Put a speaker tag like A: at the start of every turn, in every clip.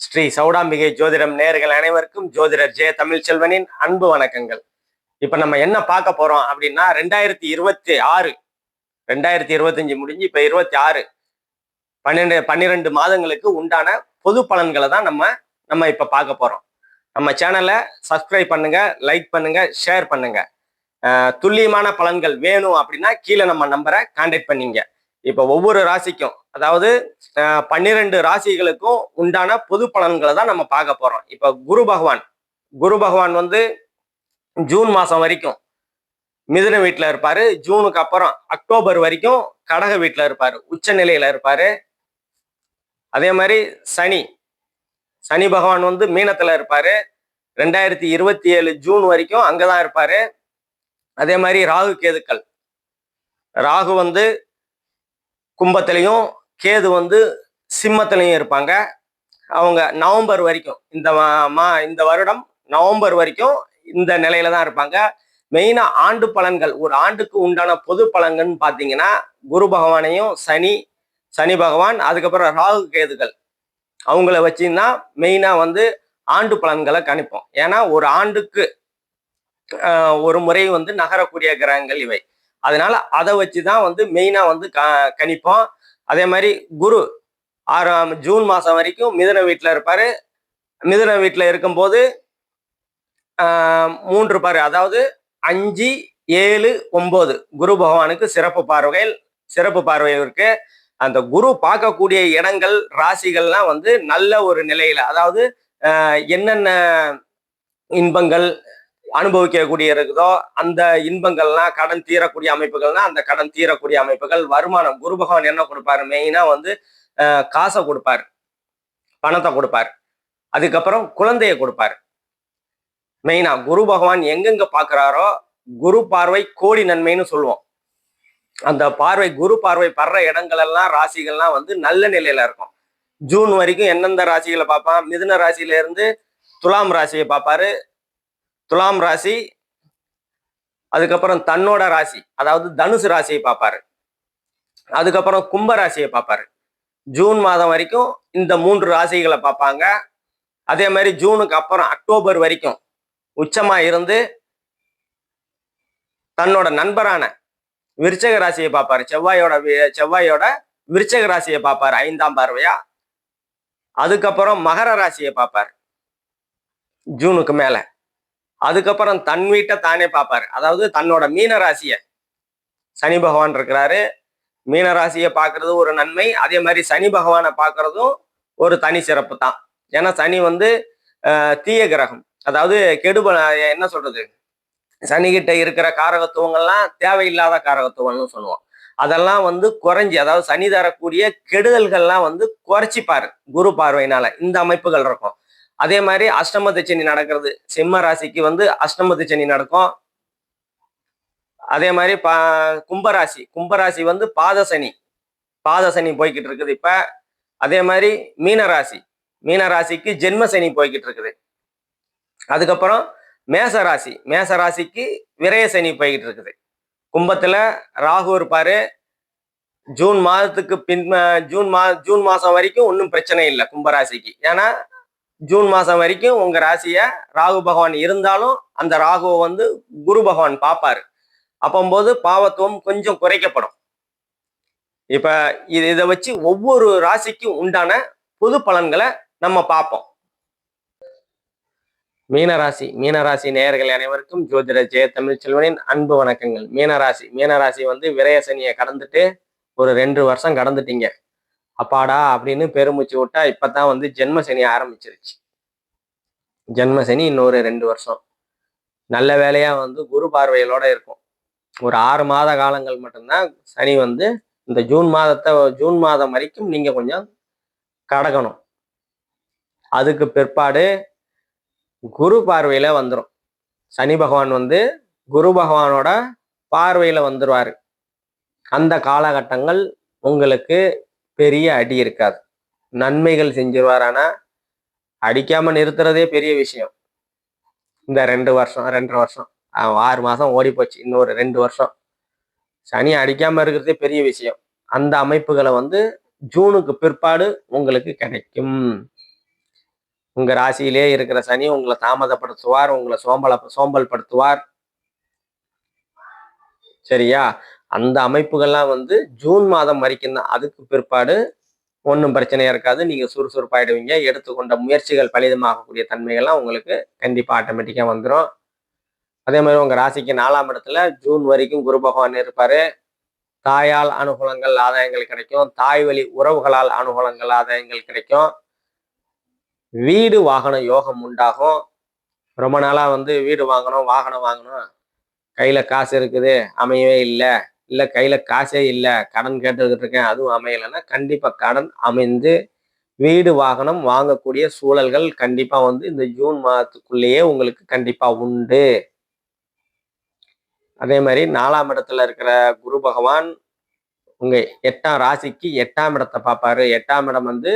A: ஸ்ரீ சௌடாம்பிகை ஜோதிடம் நேயர்கள் அனைவருக்கும் ஜோதிடர் ஜெய தமிழ்ச்செல்வனின் அன்பு வணக்கங்கள். இப்ப நம்ம என்ன பார்க்க போறோம் அப்படின்னா 2025 முடிஞ்சு இப்ப 26 12 மாதங்களுக்கு உண்டான பொது பலன்களை தான் நம்ம இப்ப பார்க்க போறோம். நம்ம சேனலை சப்ஸ்கிரைப் பண்ணுங்க, லைக் பண்ணுங்க, ஷேர் பண்ணுங்க. துல்லியமான பலன்கள் வேணும் அப்படின்னா கீழே நம்ம நம்பரை கான்டாக்ட் பண்ணிங்க. இப்ப ஒவ்வொரு ராசிக்கும், அதாவது 12 ராசிகளுக்கும் உண்டான பொது பலன்களை தான் நம்ம பார்க்க போறோம். இப்ப குரு பகவான் வந்து ஜூன் மாசம் வரைக்கும் மிதுன வீட்டுல இருப்பாரு. ஜூனுக்கு அப்புறம் அக்டோபர் வரைக்கும் கடக வீட்டுல இருப்பாரு, உச்ச நிலையில இருப்பாரு. அதே மாதிரி சனி பகவான் வந்து மீனத்துல இருப்பாரு. 2027 ஜூன் வரைக்கும் அங்கதான் இருப்பாரு. அதே மாதிரி ராகு வந்து கும்பத்திலையும், கேது வந்து சிம்மத்திலையும் இருப்பாங்க. அவங்க நவம்பர் வரைக்கும், இந்த வருடம் நவம்பர் வரைக்கும் இந்த நிலையில தான் இருப்பாங்க. மெயினா ஆண்டு பலன்கள், ஒரு ஆண்டுக்கு உண்டான பொது பலன்கள்னு பாத்தீங்கன்னா குரு பகவானையும் சனி பகவான், அதுக்கப்புறம் ராகு கேதுகள் அவங்கள வச்சுன்னா மெயினா வந்து ஆண்டு பலன்களை கணிப்போம். ஏன்னா ஒரு ஆண்டுக்கு ஒரு முறை வந்து நகரக்கூடிய கிரகங்கள் இவை. அதனால அதை வச்சுதான் வந்து மெயினா வந்து கணிப்போம். அதே மாதிரி குரு ஜூன் மாசம் வரைக்கும் மிதுன வீட்டுல இருப்பாரு. மிதுன வீட்டுல இருக்கும்போது 3 பாரு, அதாவது 5, 7, 9 குரு பகவானுக்கு சிறப்பு பார்வை இருக்கு. அந்த குரு பார்க்கக்கூடிய இடங்கள், ராசிகள்லாம் வந்து நல்ல ஒரு நிலையில, அதாவது என்னென்ன இன்பங்கள் அனுபவிக்கக்கூடிய இருக்குதோ அந்த இன்பங்கள்லாம், கடன் தீரக்கூடிய அமைப்புகள்னா அந்த கடன் தீரக்கூடிய அமைப்புகள், வருமானம், குரு பகவான் என்ன கொடுப்பாரு, மெயினா வந்து காசை கொடுப்பாரு, பணத்தை கொடுப்பாரு. அதுக்கப்புறம் குழந்தைய கொடுப்பாரு. மெயினா குரு பகவான் எங்கெங்க பாக்குறாரோ குரு பார்வை கோடி நன்மைன்னு சொல்லுவோம். அந்த குரு பார்வை படுற இடங்கள் எல்லாம், ராசிகள்லாம் வந்து நல்ல நிலையில இருக்கும். ஜூன் வரைக்கும் எந்தெந்த ராசிகளை பார்ப்பான், மிதுன ராசியில இருந்து துலாம் ராசியை பார்ப்பாரு. துலாம் ராசி, அதுக்கப்புறம் தன்னோட ராசி, அதாவது தனுசு ராசியை பார்ப்பாரு. அதுக்கப்புறம் கும்ப ராசியை பார்ப்பாரு. ஜூன் மாதம் வரைக்கும் இந்த 3 ராசிகளை பார்ப்பாங்க. அதே மாதிரி ஜூனுக்கு அப்புறம் அக்டோபர் வரைக்கும் உச்சமா இருந்து தன்னோட நண்பரான விருச்சக ராசியை பார்ப்பாரு. செவ்வாயோட விருச்சக ராசியை பார்ப்பாரு 5ஆம் பார்வையா. அதுக்கப்புறம் மகர ராசியை பார்ப்பாரு ஜூனுக்கு மேல. அதுக்கப்புறம் தன் வீட்டை தானே பார்ப்பாரு, அதாவது தன்னோட மீன ராசிய. சனி பகவான் இருக்கிறாரு, மீன ராசியை பார்க்கறது ஒரு நன்மை. அதே மாதிரி சனி பகவானை பார்க்கறதும் ஒரு தனி சிறப்பு தான். ஏன்னா சனி வந்து தீய கிரகம், அதாவது என்ன சொல்றது, சனிகிட்ட இருக்கிற காரகத்துவங்கள்லாம் தேவையில்லாத காரகத்துவம்னு சொல்லுவோம். அதெல்லாம் வந்து குறைஞ்சி, அதாவது சனி தரக்கூடிய கெடுதல்கள்லாம் வந்து குறைச்சிப்பாரு குரு பார்வையினால. இந்த அமைப்புகள் இருக்கும். அதே மாதிரி அஷ்டமத்து சனி நடக்கிறது, சிம்ம ராசிக்கு வந்து அஷ்டமத்து சனி நடக்கும். அதே மாதிரி கும்பராசி வந்து பாத சனி போய்கிட்டு இருக்குது இப்ப. அதே மாதிரி மீன ராசிக்கு ஜென்ம சனி போய்கிட்டு இருக்குது. அதுக்கப்புறம் மேச ராசிக்கு விரய சனி போய்கிட்டு இருக்குது. கும்பத்துல ராகு இருப்பாரு. ஜூன் மாசம் வரைக்கும் ஒன்றும் பிரச்சனை இல்லை கும்பராசிக்கு. ஏன்னா ஜூன் மாசம் வரைக்கும் உங்க ராசிய ராகு பகவான் இருந்தாலும் அந்த ராகுவை வந்து குரு பகவான் பார்ப்பாரு. அப்போது பாவத்துவம் கொஞ்சம் குறைக்கப்படும். இப்ப இதை வச்சு ஒவ்வொரு ராசிக்கும் உண்டான பொது பலன்களை நம்ம பார்ப்போம். மீனராசி நேயர்கள் அனைவருக்கும் ஜோதிடர் ஜெய தமிழ்ச்செல்வனின் அன்பு வணக்கங்கள். மீனராசி வந்து விரய சனியை கடந்துட்டு ஒரு 2 வருஷம் கடந்துட்டீங்க. அப்பாடா அப்படின்னு பெருமூச்சு விட்டா இப்பதான் வந்து ஜென்ம சனி ஆரம்பிச்சிருச்சு. ஜென்ம சனி இன்னொரு 2 வருஷம் நல்ல வேலையா வந்து குரு பார்வைகளோட இருக்கும். ஒரு 6 மாத காலங்கள் மட்டும்தான் சனி வந்து இந்த ஜூன் மாதம் வரைக்கும் நீங்க கொஞ்சம் கடக்கணும். அதுக்கு பிற்பாடு குரு பார்வையில வந்துடும். சனி பகவான் வந்து குரு பகவானோட பார்வையில வந்துருவாரு. அந்த காலகட்டங்கள் உங்களுக்கு பெரிய அடி இருக்காது, நன்மைகள் செஞ்சிருவார். ஆனா அடிக்காம நிறுத்துறதே பெரிய விஷயம். இந்த 2 வருஷம் 2.5 வருஷம் 6 மாசம் ஓடி போச்சு, இன்னொரு 2 வருஷம் சனி அடிக்காம இருக்கிறதே பெரிய விஷயம். அந்த அமைப்புகளை வந்து ஜூனுக்கு பிற்பாடு உங்களுக்கு கிடைக்கும். உங்க ராசியிலே இருக்கிற சனி உங்களை தாமதப்படுத்துவார், உங்களை சோம்பல் படுத்துவார். சரியா? அந்த அமைப்புகள்லாம் வந்து ஜூன் மாதம் வரைக்கும் தான். அதுக்கு பிற்பாடு ஒன்றும் பிரச்சனையா இருக்காது. நீங்க சுறுசுறுப்பாயிடுவீங்க. எடுத்துக்கொண்ட முயற்சிகள் பலிதமாகக்கூடிய தன்மைகள்லாம் உங்களுக்கு கண்டிப்பா ஆட்டோமேட்டிக்கா வந்துடும். அதே மாதிரி உங்க ராசிக்கு 4ஆம் இடத்துல ஜூன் வரைக்கும் குரு பகவான் இருப்பாரு. தாயால் அனுகூலங்கள், ஆதாயங்கள் கிடைக்கும். தாய் வழி உறவுகளால் அனுகூலங்கள், ஆதாயங்கள் கிடைக்கும். வீடு வாகன யோகம் உண்டாகும். ரொம்ப நாளா வந்து வீடு வாங்கணும், வாகனம் வாங்கணும், கையில காசு இருக்குது, அமையவே இல்லை, இல்ல கையில காசே இல்லை, கடன் கேட்டுக்கிட்டு இருக்கேன், அதுவும் அமையலைன்னா கண்டிப்பா கடன் அமைந்து வீடு வாகனம் வாங்கக்கூடிய சூழல்கள் கண்டிப்பா வந்து இந்த ஜூன் மாதத்துக்குள்ளேயே உங்களுக்கு கண்டிப்பா உண்டு. அதே மாதிரி 4ஆம் இடத்துல இருக்கிற குரு பகவான் உங்க 8ஆம் ராசிக்கு 8ஆம் இடத்தை பார்ப்பாரு. 8ஆம் இடம் வந்து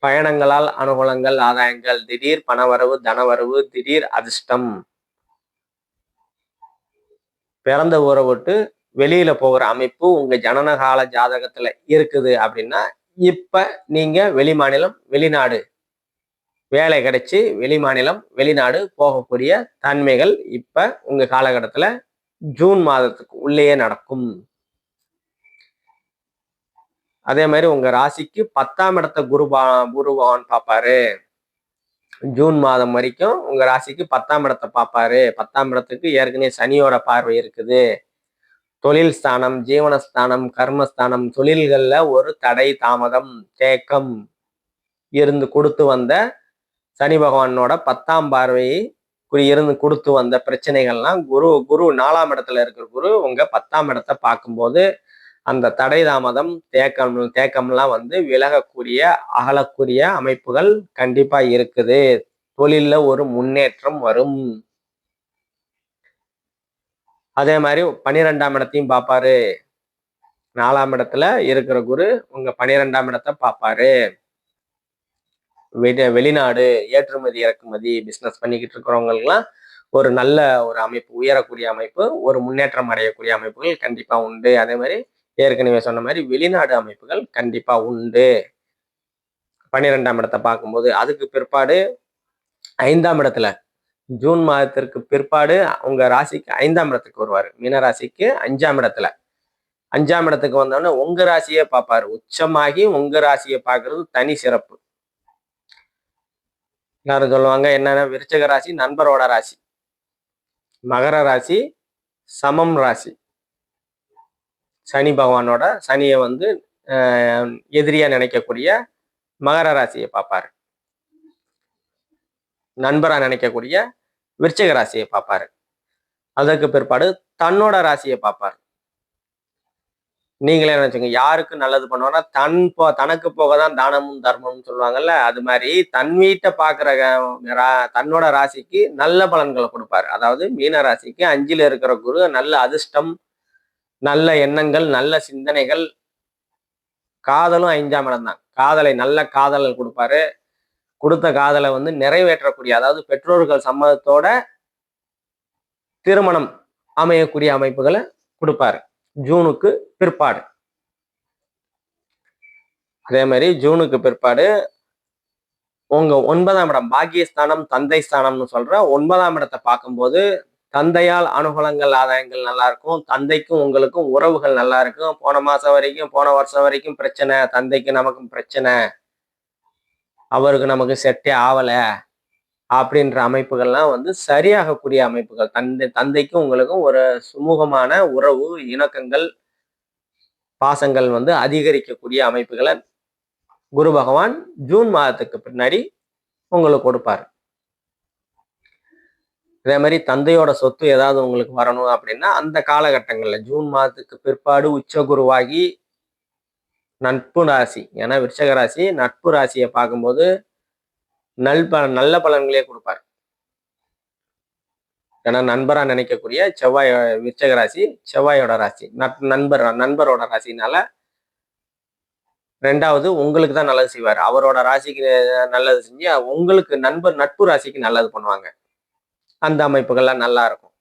A: பயணங்களால் அனுகூலங்கள், ஆதாயங்கள், திடீர் பணவரவு, தனவரவு, திடீர் அதிர்ஷ்டம். பிறந்த ஊரை விட்டு வெளியில போகிற அமைப்பு உங்க ஜனனகால ஜாதகத்துல இருக்குது அப்படின்னா, இப்ப நீங்க வெளி மாநிலம், வெளிநாடு வேலை கிடைச்சி வெளி மாநிலம், வெளிநாடு போகக்கூடிய தன்மைகள் இப்ப உங்க காலகட்டத்துல ஜூன் மாதத்துக்கு உள்ளேயே நடக்கும். அதே மாதிரி உங்க ராசிக்கு 10ஆம் இடத்தை குரு பகவான் பார்ப்பாரு. ஜூன் மாதம் வரைக்கும் உங்க ராசிக்கு 10ஆம் இடத்தை பார்ப்பாரு. 10ஆம் இடத்துக்கு ஏற்கனவே சனியோட பார்வை இருக்குது. தொழில் ஸ்தானம், ஜீவனஸ்தானம், கர்மஸ்தானம், தொழில்கள்ல ஒரு தடை, தாமதம், தேக்கம் இருந்து கொடுத்து வந்த சனி பகவானோட 10ஆம் பார்வையை இருந்து கொடுத்து வந்த பிரச்சனைகள்லாம் குரு 4ஆம் இடத்துல இருக்கிற குரு உங்க 10ஆம் இடத்தை பார்க்கும்போது அந்த தடை, தாமதம், தேக்கம்லாம் வந்து விலகக்கூடிய, அகலக்கூடிய அமைப்புகள் கண்டிப்பா இருக்குது. தொழில்ல ஒரு முன்னேற்றம் வரும். அதே மாதிரி 12ஆம் இடத்தையும் பார்ப்பாரு. 4ஆம் இடத்துல இருக்கிற குரு உங்க 12ஆம் இடத்தை பார்ப்பாரு. வெளிநாடு ஏற்றுமதி இறக்குமதி பிசினஸ் பண்ணிக்கிட்டு இருக்கிறவங்களுக்குலாம் ஒரு நல்ல ஒரு அமைப்பு, உயரக்கூடிய அமைப்பு, ஒரு முன்னேற்றம் அடையக்கூடிய அமைப்புகள் கண்டிப்பா உண்டு. அதே மாதிரி ஏற்கனவே சொன்ன மாதிரி வெளிநாடு அமைப்புகள் கண்டிப்பா உண்டு 12ஆம் இடத்தை பார்க்கும்போது. அதுக்கு பிற்பாடு 5ஆம் இடத்துல ஜூன் மாதத்திற்கு பிற்பாடு உங்க ராசிக்கு 5ஆம் இடத்துக்கு வருவாரு. மீன ராசிக்கு 5ஆம் இடத்துல 5ஆம் இடத்துக்கு வந்தோடனே உங்க ராசியை பார்ப்பாரு. உச்சமாகி உங்க ராசியை பார்க்கறது தனி சிறப்பு. எல்லாரும் சொல்லுவாங்க என்னன்னா, விருச்சக ராசி நண்பரோட ராசி, மகர ராசி சமம் ராசி. சனி பகவானோட சனியை வந்து எதிரியா நினைக்கக்கூடிய மகர ராசியை பார்ப்பாரு. நண்பரா நினைக்கக்கூடிய விருச்சக ராசியை பார்ப்பாரு. அதற்கு பிற்பாடு தன்னோட ராசியை பார்ப்பாரு. நீங்களே நினைச்சுங்க, யாருக்கு நல்லது பண்ணுவாங்கன்னா தனக்கு போகதான் தானமும் தர்மமும் சொல்லுவாங்கல்ல, அது மாதிரி தன் வீட்டை பார்க்குற தன்னோட ராசிக்கு நல்ல பலன்களை கொடுப்பாரு. அதாவது மீன ராசிக்கு 5ல் இருக்கிற குரு நல்ல அதிர்ஷ்டம், நல்ல எண்ணங்கள், நல்ல சிந்தனைகள், காதலும் 5ஆம் இடம் தான். காதலை நல்ல காதல் கொடுப்பாரு. கொடுத்த காதலை வந்து நிறைவேற்றக்கூடிய, அதாவது பெற்றோர்கள் சம்மதத்தோட திருமணம் அமையக்கூடிய அமைப்புகளை கொடுப்பாரு ஜூனுக்கு பிற்பாடு. அதே மாதிரி ஜூனுக்கு பிற்பாடு உங்க 9ஆம் இடம் பாக்கியஸ்தானம், தந்தை ஸ்தானம்னு சொல்ற 9ஆம் இடத்தை பார்க்கும்போது தந்தையால் அனுகூலங்கள், ஆதாயங்கள் நல்லா இருக்கும். தந்தைக்கும் உங்களுக்கும் உறவுகள் நல்லா இருக்கும். போன வருஷம் வரைக்கும் பிரச்சனை, தந்தைக்கு நமக்கும் பிரச்சனை, அவருக்கு நமக்கு செட்டே ஆகலை அப்படின்ற அமைப்புகள்லாம் வந்து சரியாகக்கூடிய அமைப்புகள். தந்தைக்கும் உங்களுக்கும் ஒரு சுமூகமான உறவு, இணக்கங்கள், பாசங்கள் வந்து அதிகரிக்கக்கூடிய அமைப்புகளை குரு பகவான் ஜூன் மாதத்துக்கு பின்னாடி உங்களுக்கு கொடுப்பாரு. அதே மாதிரி தந்தையோட சொத்து ஏதாவது உங்களுக்கு வரணும் அப்படின்னா அந்த காலகட்டங்கள்ல ஜூன் மாதத்துக்கு பிற்பாடு உச்ச குருவாகி நட்பு ராசி, ஏன்னா விருச்சக ராசி நட்பு ராசியை பார்க்கும்போது நல்ல பலன்களே கொடுப்பாரு. ஏன்னா நண்பரா நினைக்கக்கூடிய செவ்வாய், விருச்சக ராசி செவ்வாயோட ராசி, நண்பரோட ராசினால 2வது உங்களுக்கு தான் நல்லது செய்வார். அவரோட ராசிக்கு நல்லது செஞ்சு உங்களுக்கு நட்பு ராசிக்கு நல்லது பண்ணுவாங்க. அந்த அமைப்புகள்லாம் நல்லா இருக்கும்.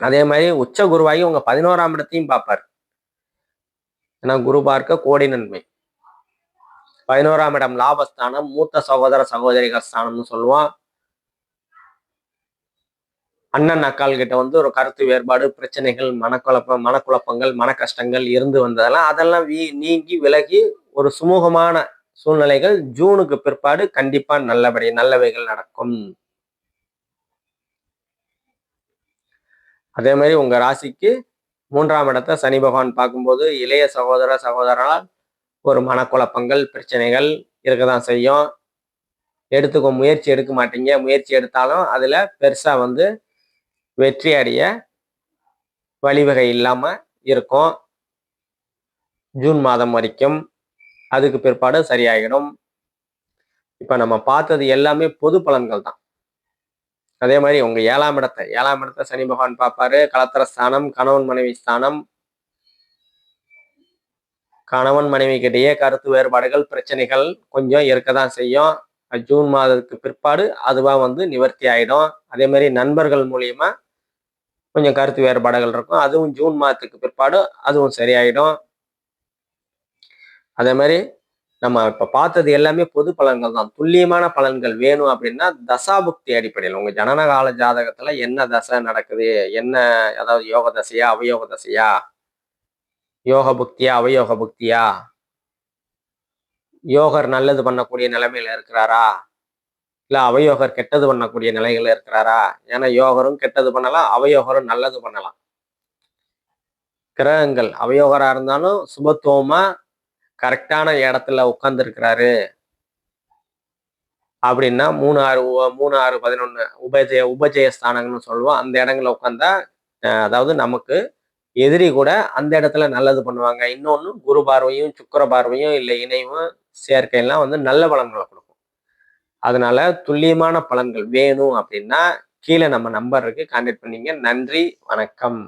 A: அதே மாதிரி உச்ச குருவாகி உங்க 11ஆம் இடத்தையும் பார்ப்பார். ஏன்னா குரு பார்க்க கோடி நன்மை. 11ஆம் இடம் லாபஸ்தானம், மூத்த சகோதர சகோதரிகள் ஸ்தானம்னு சொல்லுவோம். அண்ணன் அக்கால் கிட்ட வந்து ஒரு கருத்து வேறுபாடு, பிரச்சனைகள், மனக்குழப்பங்கள், மன கஷ்டங்கள் இருந்து வந்ததெல்லாம் அதெல்லாம் நீங்கி விலகி ஒரு சுமூகமான சூழ்நிலைகள் ஜூனுக்கு பிற்பாடு கண்டிப்பா நல்லவைகள் நடக்கும். அதே மாதிரி உங்க ராசிக்கு 3ஆம் இடத்தை சனி பகவான் பார்க்கும்போது இளைய சகோதர சகோதரனால் ஒரு மனக்குழப்பங்கள், பிரச்சனைகள் இருக்கதான் செய்யும். முயற்சி எடுக்க மாட்டீங்க. முயற்சி எடுத்தாலும் அதுல பெருசா வந்து வெற்றி அடைய வழிவகை இல்லாம இருக்கும் ஜூன் மாதம் வரைக்கும். அதுக்கு பிற்பாடு சரியாகிடும். இப்ப நம்ம பார்த்தது எல்லாமே பொது பலன்கள் தான். அதே மாதிரி உங்க 7ஆம் இடத்தை சனி பகவான் பார்ப்பாரு. களத்திர ஸ்தானம், கணவன் மனைவி ஸ்தானம். கணவன் மனைவிக்கிடையே கருத்து வேறுபாடுகள், பிரச்சனைகள் கொஞ்சம் இருக்கதான் செய்யும். ஜூன் மாதத்துக்கு பிற்பாடு அதுவா வந்து நிவர்த்தி ஆயிடும். அதே மாதிரி நண்பர்கள் மூலியமா கொஞ்சம் கருத்து வேறுபாடுகள் இருக்கும். அதுவும் ஜூன் மாதத்துக்கு பிற்பாடு அதுவும் சரியாயிடும். அதே மாதிரி நம்ம இப்ப பார்த்தது எல்லாமே பொது பலன்கள் தான். துல்லியமான பலன்கள் வேணும் அப்படின்னா தசாபுக்தி அடிப்படையில் உங்க ஜனனகால ஜாதகத்துல என்ன தசை நடக்குது, என்ன அதாவது யோக தசையா, அவயோக தசையா, யோக புக்தியா, அவயோக புக்தியா, யோகர் நல்லது பண்ணக்கூடிய நிலைமையில இருக்கிறாரா, இல்ல அவயோகர் கெட்டது பண்ணக்கூடிய நிலைகள்ல இருக்கிறாரா? ஏன்னா யோகரும் கெட்டது பண்ணலாம், அவயோகரும் நல்லது பண்ணலாம். கிரகங்கள் அவயோகரா இருந்தாலும் சுபத்துவமா கரெக்டான இடத்துல உட்கார்ந்து இருக்கிறாரு அப்படின்னா 3, 6, 11 உபஜய ஸ்தானங்கள்னு சொல்லுவோம். அந்த இடங்கள்ல உட்கார்ந்தா அதாவது நமக்கு எதிரி கூட அந்த இடத்துல நல்லது பண்ணுவாங்க. இன்னொன்னு குரு பார்வையும், சுக்கிர பார்வையும், இல்லை இணைவும், சேர்க்கையெல்லாம் வந்து நல்ல பலன்களை கொடுக்கும். அதனால துல்லியமான பலன்கள் வேணும் அப்படின்னா கீழே நம்ம நம்பர் இருக்கு, கான்டாக்ட் பண்ணீங்க. நன்றி, வணக்கம்.